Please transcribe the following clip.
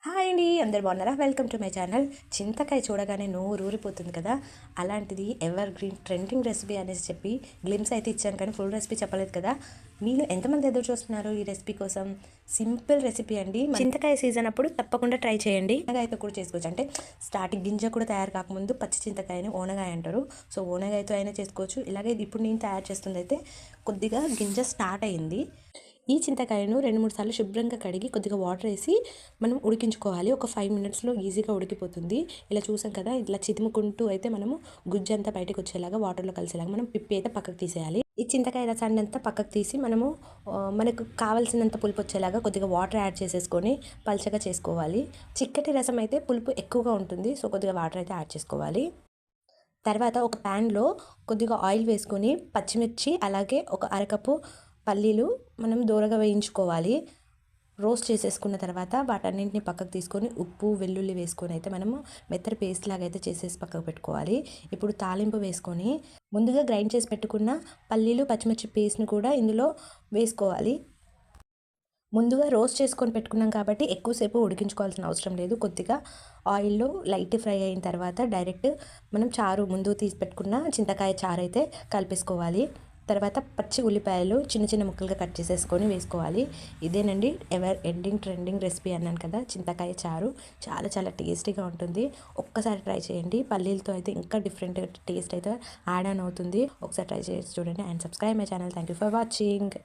Hi అండి, అందరు బాగున్నారా? Welcome to my channel. చింతకాయ చూడగానే నోరు ఊరిపోతుంది కదా, అలాంటిది ఎవర్ గ్రీన్ ట్రెండింగ్ రెసిపీ అనేసి చెప్పి గ్లిమ్స్ అయితే ఇచ్చాను, కానీ ఫుల్ రెసిపీ చెప్పలేదు కదా. మీరు ఎంతమంది ఎదురు చూస్తున్నారు ఈ రెసిపీ కోసం? సింపుల్ రెసిపీ అండి. చింతకాయ సీజన్ అప్పుడు తప్పకుండా ట్రై చేయండి. ఓనగాయతో కూడా చేసుకోవచ్చు. అంటే స్టార్టింగ్ గింజ కూడా తయారు కాకముందు పచ్చి చింతకాయని ఓనగాయ అంటారు. సో ఓనగాయతో అయినా చేసుకోవచ్చు. ఇలాగే ఇప్పుడు నేను తయారు చేస్తుంది అయితే కొద్దిగా గింజ స్టార్ట్ అయింది. ఈ చింతకాయను 2-3 సార్లు శుభ్రంగా కడిగి కొద్దిగా వాటర్ వేసి మనం ఉడికించుకోవాలి. ఒక 5 మినిట్స్లో ఈజీగా ఉడికిపోతుంది. ఇలా చూసాం కదా, ఇట్లా చితుముకుంటూ అయితే మనము గుజ్జు అంతా బయటకు వచ్చేలాగా వాటర్లో కలిసేలాగా మనం పిప్పి అయితే పక్కకు తీసేయాలి. ఈ చింతకాయ రసాన్ని అంతా పక్కకు తీసి మనము మనకు కావాల్సినంత పులుపు వచ్చేలాగా కొద్దిగా వాటర్ యాడ్ చేసేసుకొని పల్చగా చేసుకోవాలి. చిక్కటి రసం అయితే పులుపు ఎక్కువగా ఉంటుంది, సో కొద్దిగా వాటర్ అయితే యాడ్ చేసుకోవాలి. తర్వాత ఒక ప్యాన్లో కొద్దిగా ఆయిల్ వేసుకొని పచ్చిమిర్చి అలాగే ఒక అరకప్పు పల్లీలు మనం దూరగా వేయించుకోవాలి. రోస్ట్ చేసేసుకున్న తర్వాత వాటన్నింటిని పక్కకు తీసుకొని ఉప్పు వెల్లుల్లి వేసుకొని అయితే మనము మెత్తటి పేస్ట్ లాగా అయితే చేసేసి పక్కకు పెట్టుకోవాలి. ఇప్పుడు తాలింపు వేసుకొని ముందుగా గ్రైండ్ చేసి పెట్టుకున్న పల్లీలు పచ్చిమిర్చి పేస్ట్ని కూడా ఇందులో వేసుకోవాలి. ముందుగా రోస్ట్ చేసుకొని పెట్టుకున్నాం కాబట్టి ఎక్కువసేపు ఉడికించుకోవాల్సిన అవసరం లేదు. కొద్దిగా ఆయిల్లో లైట్ ఫ్రై అయిన తర్వాత డైరెక్ట్ మనం చారు ముందు తీసి పెట్టుకున్న చింతకాయ చారు అయితే కలిపేసుకోవాలి. తర్వాత పచ్చి ఉల్లిపాయలు చిన్న చిన్న ముక్కలుగా కట్ చేసేసుకొని వేసుకోవాలి. ఇదేనండి ఎవర్ ఎండింగ్ ట్రెండింగ్ రెసిపీ అన్నాను కదా, చింతకాయ చారు. చాలా చాలా టేస్టీగా ఉంటుంది. ఒక్కసారి ట్రై చేయండి. పల్లీలతో అయితే ఇంకా డిఫరెంట్ టేస్ట్ అయితే యాడ్ ఆన్ అవుతుంది. ఒకసారి ట్రై చేసి చూడండి and subscribe my channel. Thank you for watching.